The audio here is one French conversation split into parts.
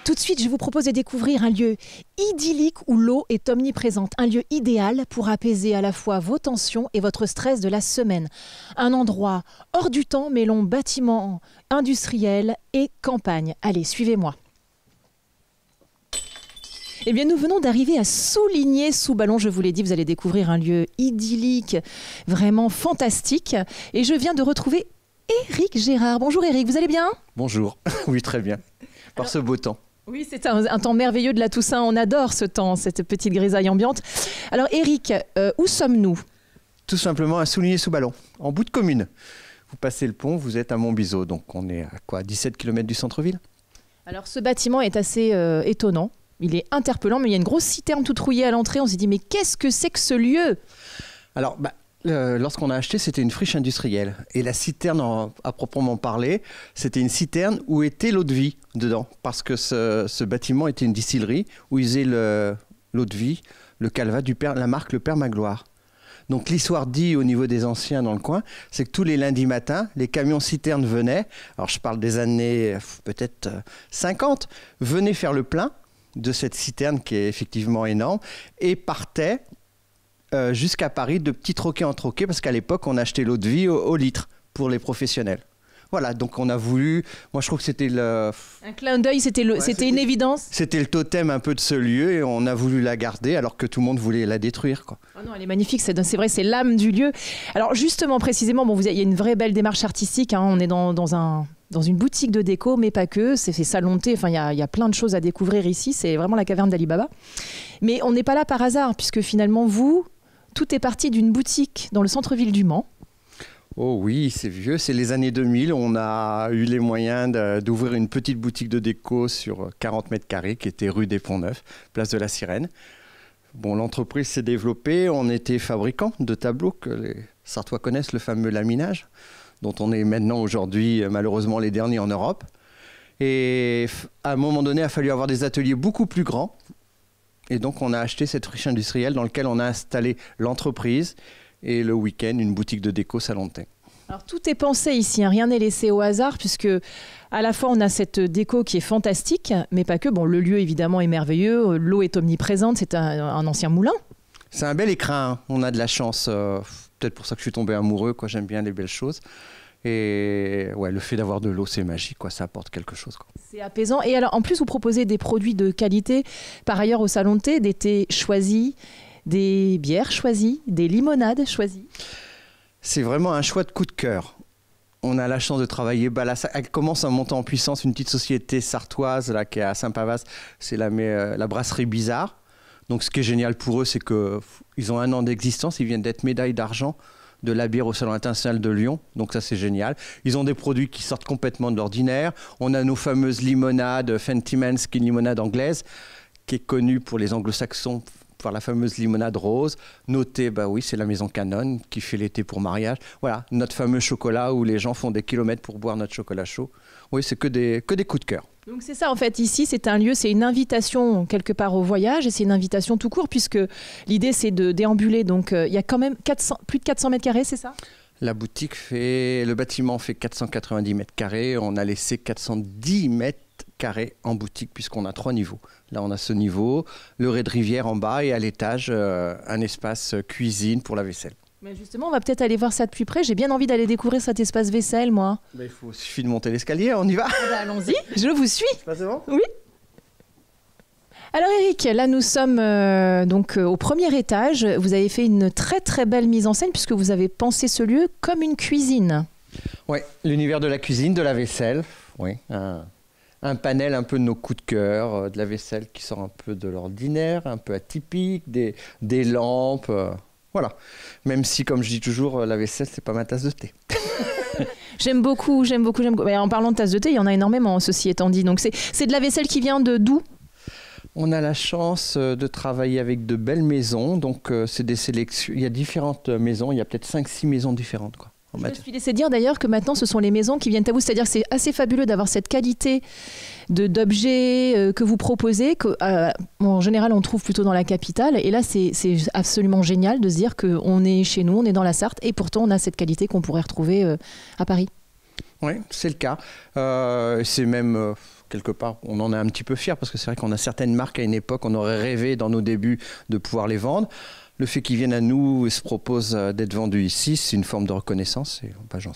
Tout de suite, je vous propose de découvrir un lieu idyllique où l'eau est omniprésente. Un lieu idéal pour apaiser à la fois vos tensions et votre stress de la semaine. Un endroit hors du temps mêlant bâtiments industriels et campagne. Allez, suivez-moi. Eh bien, nous venons d'arriver à Souligné-sous-Ballon. Je vous l'ai dit, vous allez découvrir un lieu idyllique, vraiment fantastique. Et je viens de retrouver Éric Gérard. Bonjour Éric, vous allez bien? Bonjour, oui très bien, par ce beau temps. Oui, c'est un temps merveilleux de la Toussaint. On adore ce temps, cette petite grisaille ambiante. Alors Éric, où sommes-nous? Tout simplement à Souligné-sous-Ballon, en bout de commune. Vous passez le pont, vous êtes à Montbiseau, donc on est à quoi, 17 km du centre-ville? Alors ce bâtiment est assez étonnant. Il est interpellant, mais il y a une grosse citerne toute rouillée à l'entrée. On s'est dit, mais qu'est-ce que c'est que ce lieu? Alors, lorsqu'on a acheté, c'était une friche industrielle. Et la citerne, à proprement parler, c'était une citerne où était l'eau de vie dedans. Parce que ce bâtiment était une distillerie où ils faisaient l'eau de vie, le calva, la marque Le Père Magloire. Donc l'histoire dit au niveau des anciens dans le coin, c'est que tous les lundis matins, les camions citernes venaient, alors je parle des années peut-être 50, venaient faire le plein de cette citerne qui est effectivement énorme et partaient jusqu'à Paris de petit troquet en troquet parce qu'à l'époque on achetait l'eau de vie au litre pour les professionnels. Voilà, donc on a voulu, moi je trouve que c'était un clin d'œil, c'était une évidence. C'était le totem un peu de ce lieu et on a voulu la garder alors que tout le monde voulait la détruire, quoi. Oh non, elle est magnifique, c'est vrai, c'est l'âme du lieu. Alors justement, précisément, bon, il y a une vraie belle démarche artistique, hein, on est dans une boutique de déco, mais pas que, c'est fait salon de thé, enfin, il y a plein de choses à découvrir ici, c'est vraiment la caverne d'Ali Baba. Mais on n'est pas là par hasard, puisque finalement, tout est parti d'une boutique dans le centre-ville du Mans. Oh oui, c'est vieux, c'est les années 2000. On a eu les moyens d'ouvrir une petite boutique de déco sur 40 mètres carrés qui était rue des Ponts-Neufs, place de la Sirène. Bon, l'entreprise s'est développée, on était fabricant de tableaux que les Sartois connaissent, le fameux laminage, dont on est maintenant aujourd'hui malheureusement les derniers en Europe. Et à un moment donné, il a fallu avoir des ateliers beaucoup plus grands. Et donc on a acheté cette friche industrielle dans laquelle on a installé l'entreprise et le week-end, une boutique de déco salon de thé. Alors tout est pensé ici, hein, rien n'est laissé au hasard, puisque à la fois on a cette déco qui est fantastique, mais pas que. Bon, le lieu évidemment est merveilleux, l'eau est omniprésente, c'est un ancien moulin. C'est un bel écrin, hein. On a de la chance, peut-être pour ça que je suis tombé amoureux, quoi. J'aime bien les belles choses. Et ouais, le fait d'avoir de l'eau, c'est magique, quoi. Ça apporte quelque chose, quoi. C'est apaisant. Et alors, en plus, vous proposez des produits de qualité. Par ailleurs, au salon de thé, des thés choisis, des bières choisies, des limonades choisies. C'est vraiment un choix de coup de cœur. On a la chance de travailler. Elle commence à monter en puissance, une petite société sartoise là, qui est à Saint-Pavas. C'est la brasserie Bizarre. Donc, ce qui est génial pour eux, c'est qu'ils ont 1 an d'existence. Ils viennent d'être médaille d'argent de la bière au Salon international de Lyon. Donc ça, c'est génial. Ils ont des produits qui sortent complètement de l'ordinaire. On a nos fameuses limonades, Fentimans, qui est une limonade anglaise, qui est connue pour les anglo-saxons, par la fameuse limonade rose. Nos thés, bah oui, c'est la maison Canon qui fait les thés pour mariage. Voilà, notre fameux chocolat où les gens font des kilomètres pour boire notre chocolat chaud. Oui, c'est que des coups de cœur. Donc c'est ça, en fait, ici, c'est un lieu, c'est une invitation quelque part au voyage et c'est une invitation tout court puisque l'idée, c'est de déambuler. Donc il y a quand même plus de 400 mètres carrés, c'est ça? Le bâtiment fait 490 mètres carrés. On a laissé 410 mètres carrés en boutique puisqu'on a 3 niveaux. Là, on a ce niveau, le raid de rivière en bas et à l'étage, un espace cuisine pour la vaisselle. Mais justement, on va peut-être aller voir ça de plus près. J'ai bien envie d'aller découvrir cet espace vaisselle, moi. Il suffit de monter l'escalier, on y va. Allons-y, je vous suis. C'est bon ? Oui. Alors Éric, là nous sommes au premier étage. Vous avez fait une très très belle mise en scène puisque vous avez pensé ce lieu comme une cuisine. Oui, l'univers de la cuisine, de la vaisselle. Oui, un panel un peu de nos coups de cœur, de la vaisselle qui sort un peu de l'ordinaire, un peu atypique, des lampes. Voilà. Même si, comme je dis toujours, la vaisselle, c'est pas ma tasse de thé. J'aime beaucoup. Mais en parlant de tasse de thé, il y en a énormément, ceci étant dit. Donc c'est de la vaisselle qui vient d'où ? On a la chance de travailler avec de belles maisons. Donc, c'est des sélections. Il y a différentes maisons. Il y a peut-être 5-6 maisons différentes, quoi. Je me suis laissé dire d'ailleurs que maintenant ce sont les maisons qui viennent à vous, c'est-à-dire que c'est assez fabuleux d'avoir cette qualité d'objets que vous proposez, en général on trouve plutôt dans la capitale, et là c'est absolument génial de se dire qu'on est chez nous, on est dans la Sarthe, et pourtant on a cette qualité qu'on pourrait retrouver à Paris. Oui, c'est le cas. C'est même quelque part, on en est un petit peu fiers parce que c'est vrai qu'on a certaines marques à une époque, on aurait rêvé dans nos débuts de pouvoir les vendre. Le fait qu'ils viennent à nous et se proposent d'être vendus ici, c'est une forme de reconnaissance et je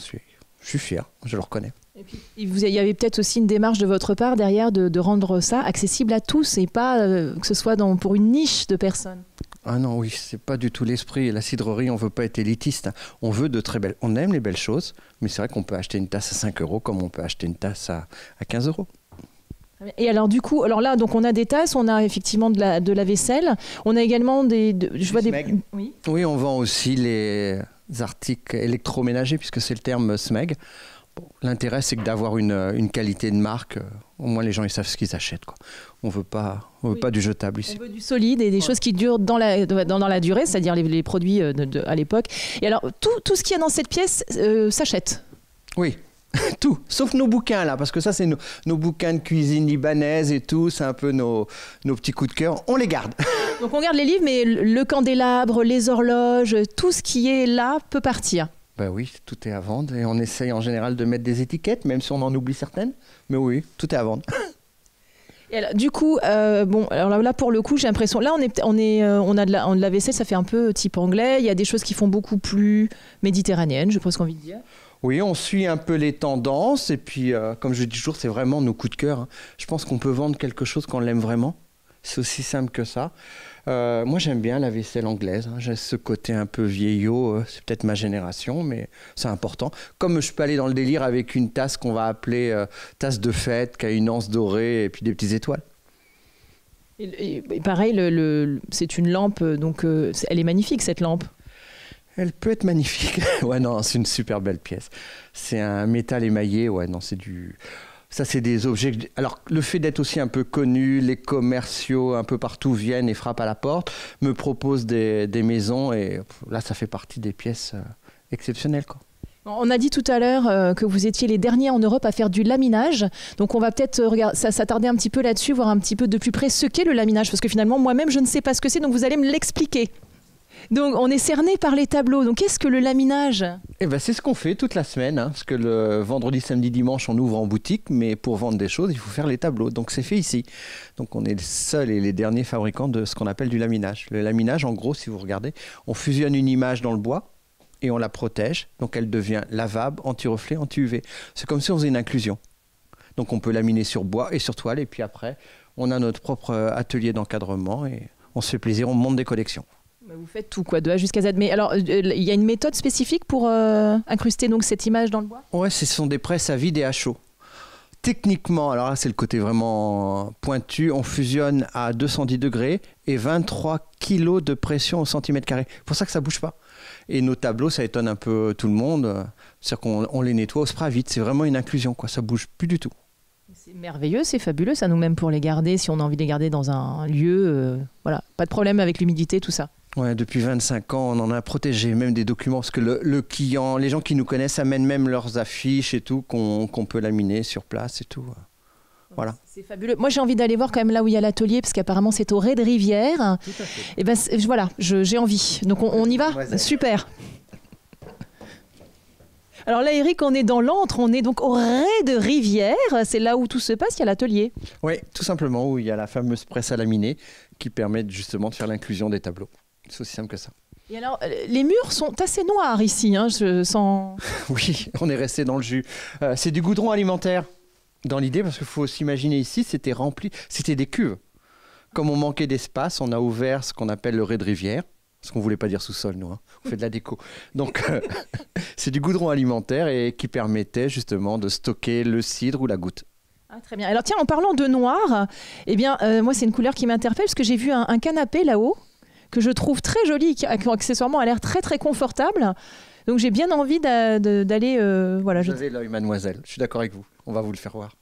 suis fier, je le reconnais. Et puis, il y avait peut-être aussi une démarche de votre part derrière de rendre ça accessible à tous et pas que ce soit pour une niche de personnes. Ah non, oui, c'est pas du tout l'esprit. La cidrerie, on veut pas être élitiste. On veut de très belles. On aime les belles choses, mais c'est vrai qu'on peut acheter une tasse à 5 euros comme on peut acheter une tasse à 15 euros. Et alors du coup, alors là, donc on a des tasses, on a effectivement de la vaisselle, on a également Oui. Oui, on vend aussi les articles électroménagers puisque c'est le terme SMEG. Bon, l'intérêt, c'est que d'avoir une qualité de marque. Au moins, les gens ils savent ce qu'ils achètent, quoi. On veut pas du jetable ici. On veut du solide et des choses qui durent dans la durée, c'est-à-dire les produits à l'époque. Et alors, tout ce qu'il y a dans cette pièce s'achète. Oui, tout, sauf nos bouquins là, parce que ça, c'est nos bouquins de cuisine libanaise et tout. C'est un peu nos petits coups de cœur. On les garde. Donc, on garde les livres, mais le candélabre, les horloges, tout ce qui est là peut partir. Ben oui, tout est à vendre et on essaye en général de mettre des étiquettes, même si on en oublie certaines. Mais oui, tout est à vendre. Et alors, du coup, alors là pour le coup, j'ai l'impression, là on a de la vaisselle, ça fait un peu type anglais. Il y a des choses qui font beaucoup plus méditerranéennes, j'ai presque envie de dire. Oui, on suit un peu les tendances et puis, comme je dis toujours, c'est vraiment nos coups de cœur, hein. Je pense qu'on peut vendre quelque chose qu'on l'aime vraiment. C'est aussi simple que ça. Moi, j'aime bien la vaisselle anglaise, hein. J'ai ce côté un peu vieillot. C'est peut-être ma génération, mais c'est important. Comme je peux aller dans le délire avec une tasse qu'on va appeler tasse de fête, qui a une anse dorée et puis des petites étoiles. Et pareil, c'est une lampe, donc elle est magnifique cette lampe. Elle peut être magnifique. Ouais, non, c'est une super belle pièce. C'est un métal émaillé. Ouais, non, c'est du... Ça, c'est des objets... Alors, le fait d'être aussi un peu connu, les commerciaux un peu partout viennent et frappent à la porte, me proposent des maisons et là, ça fait partie des pièces exceptionnelles, quoi. On a dit tout à l'heure que vous étiez les derniers en Europe à faire du laminage. Donc, on va peut-être s'attarder un petit peu là-dessus, voir un petit peu de plus près ce qu'est le laminage. Parce que finalement, moi-même, je ne sais pas ce que c'est, donc vous allez me l'expliquer. Donc, on est cerné par les tableaux. Donc, qu'est-ce que le laminage ? Eh ben, c'est ce qu'on fait toute la semaine, hein, parce que le vendredi, samedi, dimanche, on ouvre en boutique, mais pour vendre des choses, il faut faire les tableaux. Donc, c'est fait ici. Donc, on est les seuls et les derniers fabricants de ce qu'on appelle du laminage. Le laminage, en gros, si vous regardez, on fusionne une image dans le bois et on la protège. Donc, elle devient lavable, anti-reflet, anti-UV. C'est comme si on faisait une inclusion. Donc, on peut laminer sur bois et sur toile. Et puis après, on a notre propre atelier d'encadrement et on se fait plaisir, on monte des collections. Vous faites tout, quoi, de A jusqu'à Z. Mais alors, il y a une méthode spécifique pour incruster donc cette image dans le bois ? Ouais, ce sont des presses à vide et à chaud. Techniquement, alors là, c'est le côté vraiment pointu, on fusionne à 210 degrés et 23 kilos de pression au centimètre carré. C'est pour ça que ça ne bouge pas. Et nos tableaux, ça étonne un peu tout le monde. C'est-à-dire qu'on les nettoie au spray vide. C'est vraiment une inclusion, quoi. Ça ne bouge plus du tout. C'est merveilleux, c'est fabuleux. Ça nous même pour les garder, si on a envie de les garder dans un lieu. Voilà, pas de problème avec l'humidité, tout ça. Ouais, depuis 25 ans, on en a protégé même des documents parce que le client, les gens qui nous connaissent amènent même leurs affiches et tout qu'on peut laminer sur place et tout. Voilà. C'est fabuleux. Moi, j'ai envie d'aller voir quand même là où il y a l'atelier parce qu'apparemment c'est au Rez de Rivière. Tout à fait. Et ben voilà, j'ai envie. Donc on y va. Ouais, super. Alors là, Eric, on est dans l'antre, on est donc au Rez de Rivière. C'est là où tout se passe, il y a l'atelier. Oui, tout simplement, où il y a la fameuse presse à laminer qui permet justement de faire l'inclusion des tableaux. C'est aussi simple que ça. Et alors, les murs sont assez noirs ici, hein, je sens... Oui, on est resté dans le jus. C'est du goudron alimentaire, dans l'idée, parce qu'il faut s'imaginer ici, c'était rempli, c'était des cuves. Comme on manquait d'espace, on a ouvert ce qu'on appelle le Rez de Rivière, parce qu'on ne voulait pas dire sous-sol, nous, hein. On fait de la déco. Donc, c'est du goudron alimentaire et qui permettait justement de stocker le cidre ou la goutte. Ah, très bien. Alors tiens, en parlant de noir, eh bien, moi, c'est une couleur qui m'interpelle, parce que j'ai vu un canapé là-haut, que je trouve très joli, qui accessoirement a l'air très très confortable. Donc j'ai bien envie d'aller... voilà, vous avez l'œil, mademoiselle, je suis d'accord avec vous. On va vous le faire voir.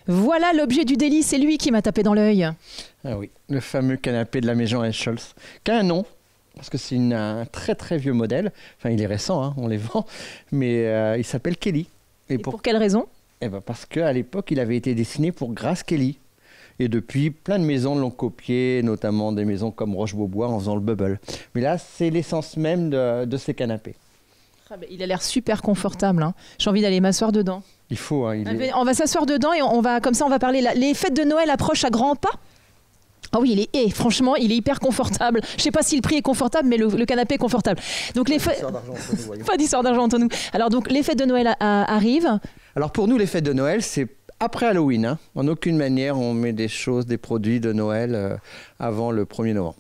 Voilà l'objet du délit, c'est lui qui m'a tapé dans l'œil. Ah oui, le fameux canapé de la maison Scholz, qui a un nom, parce que c'est un très très vieux modèle. Enfin, il est récent, hein, on les vend, mais il s'appelle Kelly. Et pour quelle raison ? Eh ben parce qu'à l'époque, il avait été dessiné pour Grace Kelly. Et depuis, plein de maisons l'ont copié, notamment des maisons comme Roche-Beaubois en faisant le bubble. Mais là, c'est l'essence même de ces canapés. Il a l'air super confortable. Hein. J'ai envie d'aller m'asseoir dedans. Il faut. Hein, On va s'asseoir dedans et on va parler. Les fêtes de Noël approchent à grands pas. Ah oui, franchement, il est hyper confortable. Je ne sais pas si le prix est confortable, mais le canapé est confortable. Donc pas d'histoire d'argent entre nous. Alors donc les fêtes de Noël arrivent. Alors pour nous, les fêtes de Noël, c'est après Halloween. Hein. En aucune manière, on met des produits de Noël avant le 1er novembre.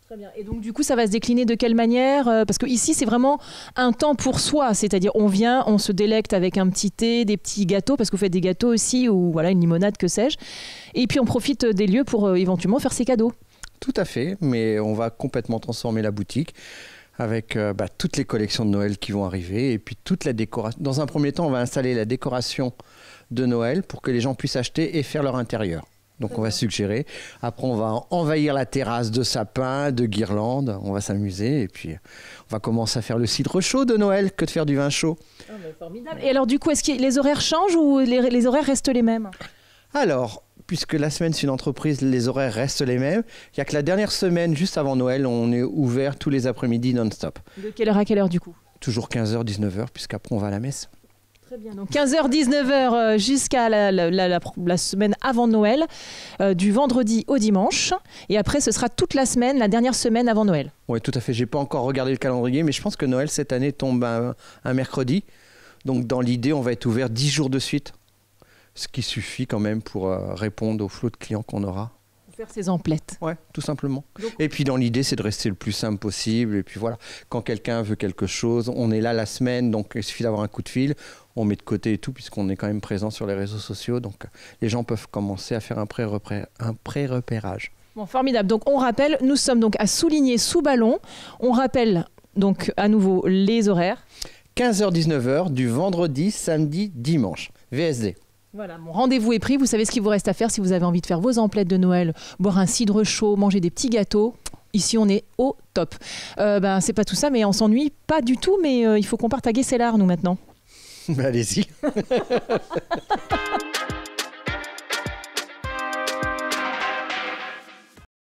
Très bien. Et donc du coup, ça va se décliner de quelle manière ? Parce que ici, c'est vraiment un temps pour soi. C'est-à-dire, on vient, on se délecte avec un petit thé, des petits gâteaux, parce que vous faites des gâteaux aussi, ou voilà, une limonade, que sais-je. Et puis, on profite des lieux pour éventuellement faire ses cadeaux. Tout à fait, mais on va complètement transformer la boutique avec toutes les collections de Noël qui vont arriver et puis toute la décoration. Dans un premier temps, on va installer la décoration de Noël pour que les gens puissent acheter et faire leur intérieur. Donc on va suggérer. Après, on va envahir la terrasse de sapins, de guirlandes. On va s'amuser et puis on va commencer à faire le cidre chaud de Noël que de faire du vin chaud. Oh, formidable. Et alors du coup, est-ce que les horaires changent ou les horaires restent les mêmes ? Alors, puisque la semaine c'est une entreprise, les horaires restent les mêmes. Il n'y a que la dernière semaine, juste avant Noël, on est ouvert tous les après-midi non-stop. De quelle heure à quelle heure du coup ? Toujours 15h, 19h, puisqu'après on va à la messe. Très bien, donc 15h, 19h jusqu'à la semaine avant Noël, du vendredi au dimanche. Et après, ce sera toute la semaine, la dernière semaine avant Noël. Oui, tout à fait. Je n'ai pas encore regardé le calendrier, mais je pense que Noël, cette année, tombe un mercredi. Donc, dans l'idée, on va être ouvert 10 jours de suite. Ce qui suffit quand même pour répondre au flot de clients qu'on aura. Faire ses emplettes. Ouais, tout simplement. Donc, et puis dans l'idée, c'est de rester le plus simple possible. Et puis voilà, quand quelqu'un veut quelque chose, on est là la semaine, donc il suffit d'avoir un coup de fil. On met de côté et tout, puisqu'on est quand même présent sur les réseaux sociaux. Donc les gens peuvent commencer à faire un pré-repérage. Bon, formidable. Donc on rappelle, nous sommes donc à Souligné-sous-Ballon. On rappelle donc à nouveau les horaires. 15h-19h du vendredi, samedi, dimanche. VSD. Voilà, mon rendez-vous est pris. Vous savez ce qu'il vous reste à faire si vous avez envie de faire vos emplettes de Noël, boire un cidre chaud, manger des petits gâteaux. Ici, on est au top. C'est pas tout ça, mais on s'ennuie pas du tout. Mais il faut qu'on parte à Guesselard, nous, maintenant. Allez-y.